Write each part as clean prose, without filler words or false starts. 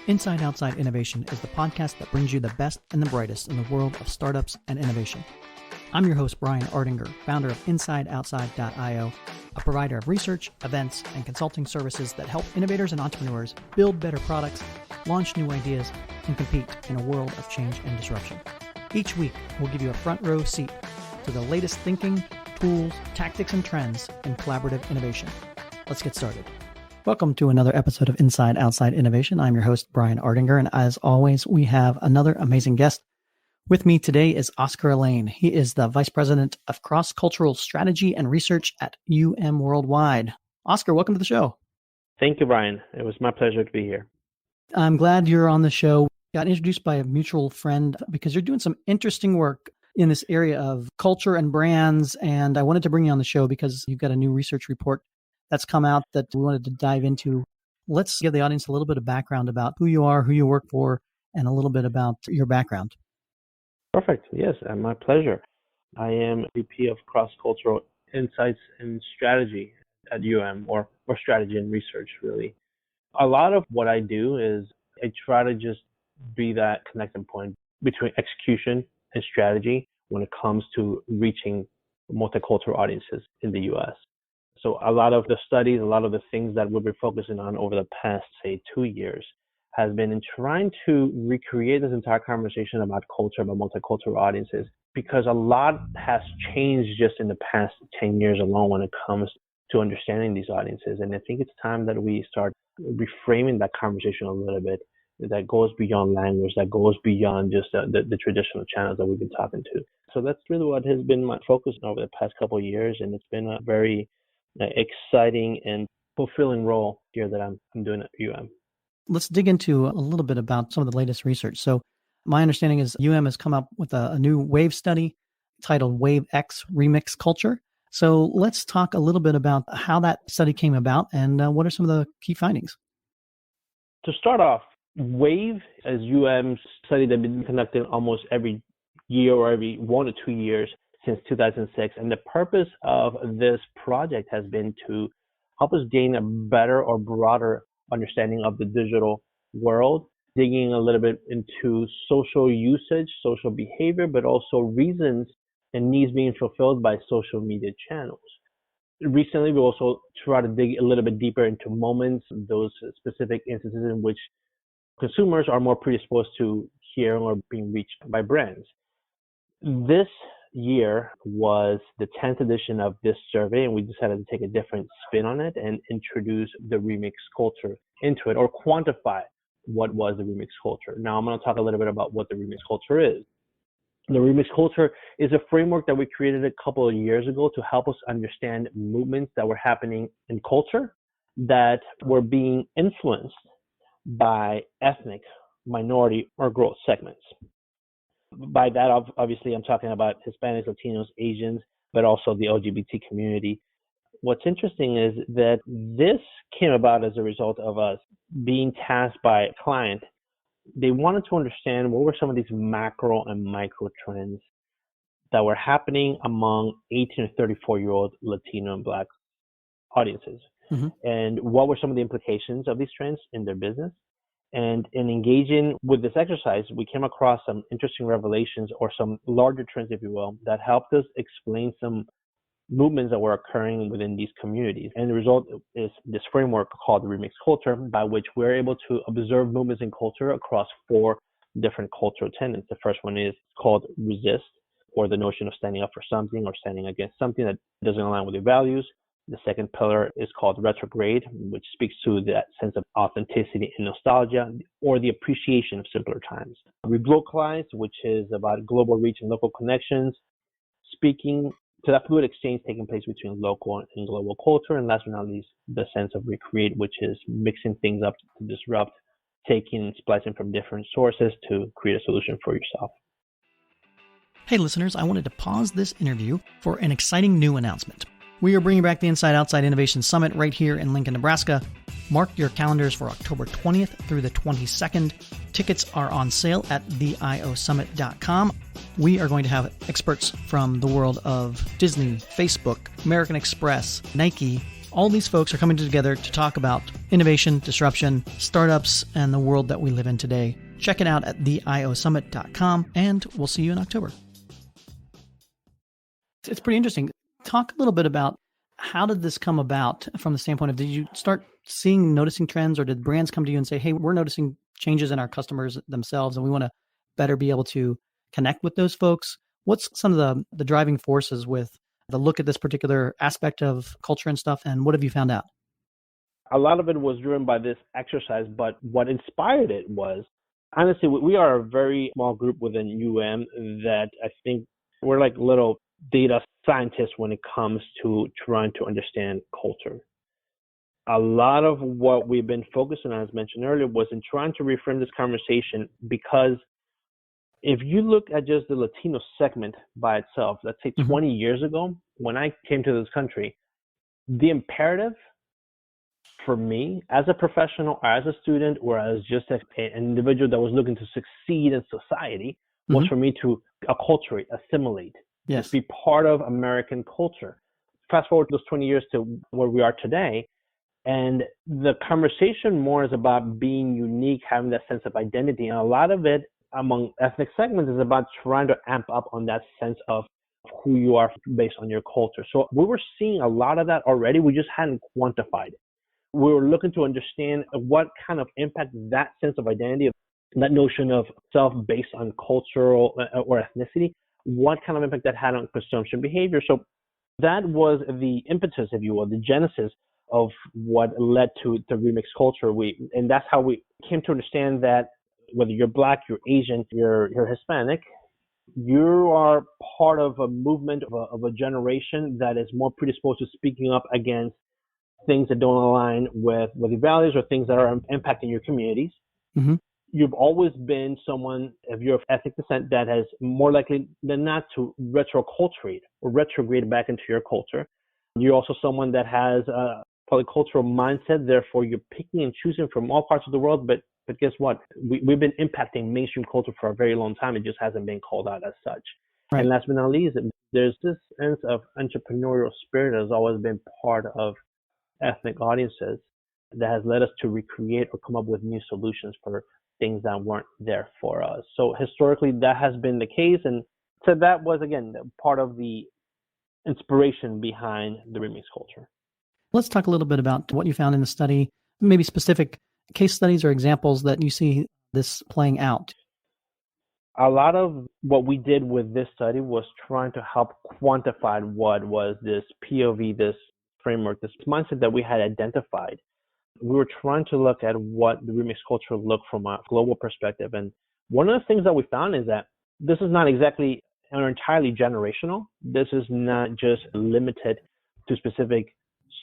Inside Outside Innovation is the podcast that brings you the best and the brightest in the world of startups and innovation. I'm your host, Brian Ardinger, founder of InsideOutside.io, a provider of research, events, and consulting services that help innovators and entrepreneurs build better products, launch new ideas, and compete in a world of change and disruption. Each week, we'll give you a front row seat to the latest thinking, tools, tactics, and trends in collaborative innovation. Let's get started. Welcome to another episode of Inside Outside Innovation. I'm your host, Brian Ardinger, and as always, we have another amazing guest. With me today is Oscar Allain. He is the Vice President of Cross-Cultural Strategy and Research at Worldwide. Oscar, welcome to the show. Thank you, Brian. It was my pleasure to be here. I'm glad you're on the show. Got introduced by a mutual friend because you're doing some interesting work in this area of culture and brands, and I wanted to bring you on the show because you've got a new research report that's come out that we wanted to dive into. Let's give the audience a little bit of background about who you are, who you work for, and a little bit about your background. Perfect. Yes, my pleasure. I am VP of Cross-Cultural Insights and Strategy at or Strategy and Research, really. A lot of what I do is I try to just be that connecting point between execution and strategy when it comes to reaching multicultural audiences in the U.S. So a lot of the studies, a lot of the things that we've been focusing on over the past, say, 2 years has been in trying to recreate this entire conversation about culture, about multicultural audiences, because a lot has changed just in the past 10 years alone when it comes to understanding these audiences. And I think it's time that we start reframing that conversation a little bit that goes beyond language, that goes beyond just the traditional channels that we've been talking to. So that's really what has been my focus over the past couple of years. And it's been a very exciting and fulfilling role here that I'm doing at Let's dig into a little bit about some of the latest research. So my understanding is has come up with a new WAVE study titled WAVE X Remix Culture. So let's talk a little bit about how that study came about and what are some of the key findings. To start off, WAVE is study that's been conducted almost every year or every 1 to 2 years since 2006. And the purpose of this project has been to help us gain a better or broader understanding of the digital world, digging a little bit into social usage, social behavior, but also reasons and needs being fulfilled by social media channels. Recently, we also try to dig a little bit deeper into moments, those specific instances in which consumers are more predisposed to hearing or being reached by brands. This year was the 10th edition of this survey, and we decided to take a different spin on it and introduce the remix culture into it, or quantify what was the remix culture. Now, I'm going to talk a little bit about what the remix culture is. The remix culture is a framework that we created a couple of years ago to help us understand movements that were happening in culture that were being influenced by ethnic, minority, or growth segments. By that, obviously, I'm talking about Hispanics, Latinos, Asians, but also the LGBT community. What's interesting is that this came about as a result of us being tasked by a client. They wanted to understand what were some of these macro and micro trends that were happening among 18 to 34-year-old Latino and Black audiences. Mm-hmm. And what were some of the implications of these trends in their business? And in engaging with this exercise, we came across some interesting revelations or some larger trends, if you will, that helped us explain some movements that were occurring within these communities. And the result is this framework called the remix culture, by which we're able to observe movements in culture across 4 different cultural tenets. The first one is called resist, or the notion of standing up for something or standing against something that doesn't align with your values. The second pillar is called Retrograde, which speaks to that sense of authenticity and nostalgia, or the appreciation of simpler times. Re-globallize, which is about global reach and local connections, speaking to that fluid exchange taking place between local and global culture. And last but not least, the sense of Recreate, which is mixing things up to disrupt, taking and splicing from different sources to create a solution for yourself. Hey listeners, I wanted to pause this interview for an exciting new announcement. We are bringing back the Inside Outside Innovation Summit right here in Lincoln, Nebraska. Mark your calendars for October 20th through the 22nd. Tickets are on sale at theiosummit.com. We are going to have experts from the world of Disney, Facebook, American Express, Nike, All these folks are coming together to talk about innovation, disruption, startups, and the world that we live in today. Check it out at theiosummit.com, and we'll see you in October. It's pretty interesting. Talk a little bit about how did this come about from the standpoint of, did you start noticing trends, or did brands come to you and say, hey, we're noticing changes in our customers themselves, and we want to better be able to connect with those folks? What's some of the driving forces with the look at this particular aspect of culture and stuff, and what have you found out? A lot of it was driven by this exercise, but what inspired it was, honestly, we are a very small group within that I think we're like little data scientists when it comes to trying to understand culture. A lot of what we've been focusing on, as mentioned earlier, was in trying to reframe this conversation, because if you look at just the Latino segment by itself, let's say 20 years ago, when I came to this country, the imperative for me as a professional, or as a student, or as just an individual that was looking to succeed in society was for me to acculturate, assimilate, just be part of American culture. Fast forward those 20 years to where we are today, and the conversation more is about being unique, having that sense of identity. And a lot of it among ethnic segments is about trying to amp up on that sense of who you are based on your culture. So we were seeing a lot of that already. We just hadn't quantified it. We were looking to understand what kind of impact that sense of identity, that notion of self based on cultural or ethnicity, what kind of impact that had on consumption behavior. So that was the impetus, if you will, the genesis of what led to the remix culture. And that's how we came to understand that whether you're Black, you're Asian, you're Hispanic, you are part of a movement of a generation that is more predisposed to speaking up against things that don't align with your values, or things that are impacting your communities. You've always been someone, if you're of ethnic descent, that has more likely than not to retroculturate or retrograde back into your culture. You're also someone that has a polycultural mindset. Therefore, you're picking and choosing from all parts of the world. But guess what? We've been impacting mainstream culture for a very long time. It just hasn't been called out as such. Right. And last but not least, there's this sense of entrepreneurial spirit that has always been part of ethnic audiences that has led us to recreate or come up with new solutions for things that weren't there for us. So historically, that has been the case. And so that was, again, part of the inspiration behind the remix culture. Let's talk a little bit about what you found in the study, maybe specific case studies or examples that you see this playing out. A lot of what we did with this study was trying to help quantify what was this POV, this framework, this mindset that we had identified. We were trying to look at what the remix culture looked from a global perspective. And one of the things that we found is that this is not exactly or entirely generational. This is not just limited to specific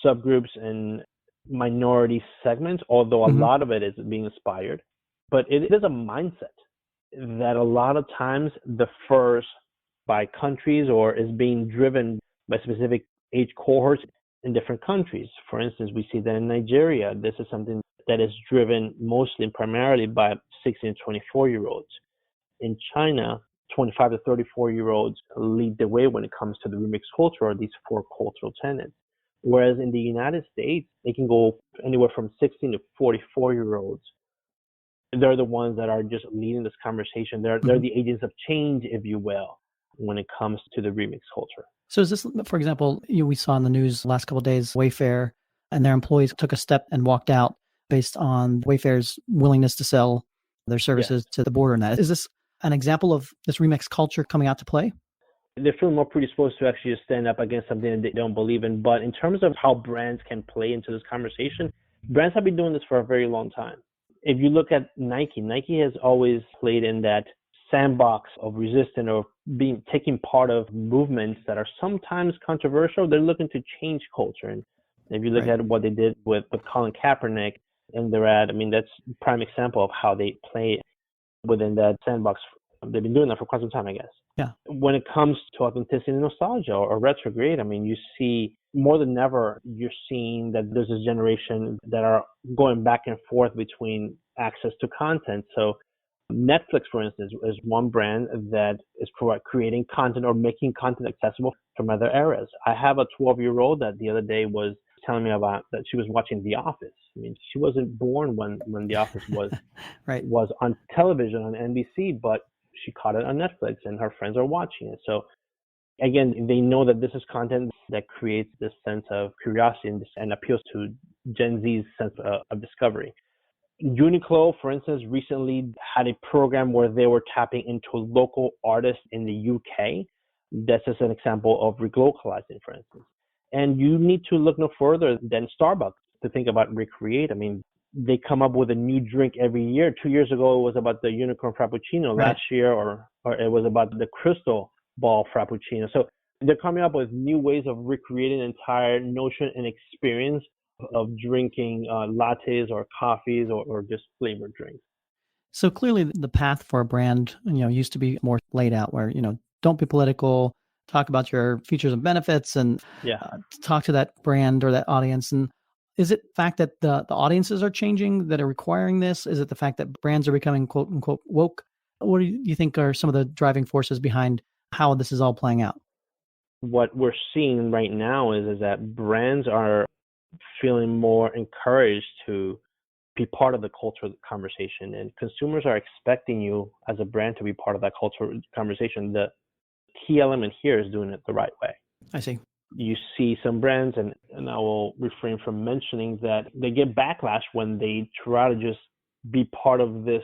subgroups and minority segments, although a lot of it is being inspired. But it is a mindset that a lot of times differs by countries, or is being driven by specific age cohorts in different countries. For instance, we see that in Nigeria, this is something that is driven mostly and primarily by 16 to 24-year-olds. In China, 25 to 34-year-olds lead the way when it comes to the remix culture, or these four cultural tenets. Whereas in the United States, they can go anywhere from 16 to 44-year-olds. They're the ones that are just leading this conversation. They're the agents of change, if you will, when it comes to the remix culture. So is this, for example, we saw in the news the last couple of days, Wayfair and their employees took a step and walked out based on Wayfair's willingness to sell their services to the border net. Is this an example of this remix culture coming out to play? They're feeling more predisposed to actually stand up against something that they don't believe in. But in terms of how brands can play into this conversation, brands have been doing this for a very long time. If you look at Nike has always played in that sandbox of resistance or taking part of movements that are sometimes controversial. They're looking to change culture. And if you look at what they did with Colin Kaepernick in their ad, I mean, that's a prime example of how they play within that sandbox. They've been doing that for quite some time, I guess. Yeah. When it comes to authenticity and nostalgia or retrograde, I mean, you see more than ever, you're seeing that there's this generation that are going back and forth between access to content. So Netflix, for instance, is one brand that is creating content or making content accessible from other eras. I have a 12-year-old that the other day was telling me about that she was watching The Office. I mean, she wasn't born when The Office was Right. was on television on NBC, but she caught it on Netflix and her friends are watching it. So again, they know that this is content that creates this sense of curiosity and appeals to Gen Z's sense of discovery. Uniqlo, for instance, recently had a program where they were tapping into local artists in the UK. That's just an example of re-globalalizing, for instance. And you need to look no further than Starbucks to think about recreate. I mean, they come up with a new drink every year. 2 years ago, it was about the unicorn frappuccino. Right. Last year, or it was about the crystal ball frappuccino. So they're coming up with new ways of recreating an entire notion and experience of drinking lattes or coffees or just flavored drinks. So clearly the path for a brand, used to be more laid out where, don't be political, talk about your features and benefits and talk to that brand or that audience. And is it the fact that the audiences are changing that are requiring this? Is it the fact that brands are becoming quote unquote woke? What do you think are some of the driving forces behind how this is all playing out? What we're seeing right now is that brands are feeling more encouraged to be part of the cultural conversation, and consumers are expecting you as a brand to be part of that cultural conversation. The key element here is doing it the right way. I see. You see some brands, and I will refrain from mentioning that they get backlash when they try to just be part of this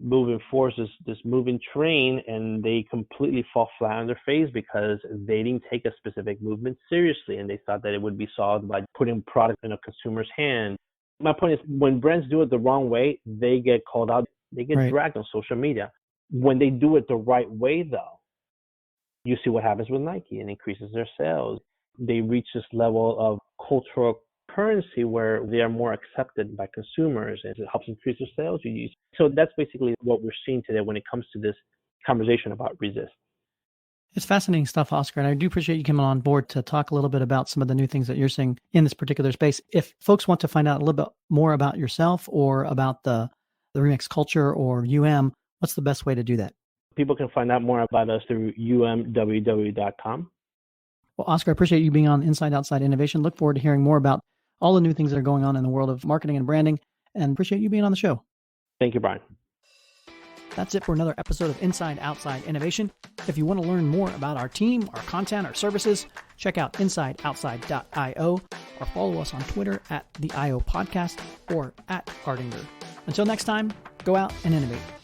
moving force, this moving train, and they completely fall flat on their face because they didn't take a specific movement seriously, and they thought that it would be solved by putting product in a consumer's hand. My point is, when brands do it the wrong way, they get called out. They get dragged on social media. When they do it the right way, though, you see what happens with Nike. It increases their sales. They reach this level of cultural currency where they are more accepted by consumers, and it helps increase their sales. So that's basically what we're seeing today when it comes to this conversation about resist. It's fascinating stuff, Oscar, and I do appreciate you coming on board to talk a little bit about some of the new things that you're seeing in this particular space. If folks want to find out a little bit more about yourself or about the Remix culture or what's the best way to do that? People can find out more about us through umww.com. Well, Oscar, I appreciate you being on Inside Outside Innovation. Look forward to hearing more about all the new things that are going on in the world of marketing and branding, and appreciate you being on the show. Thank you, Brian. That's it for another episode of Inside Outside Innovation. If you want to learn more about our team, our content, our services, check out insideoutside.io or follow us on Twitter at the IO Podcast or at Ardinger. Until next time, go out and innovate.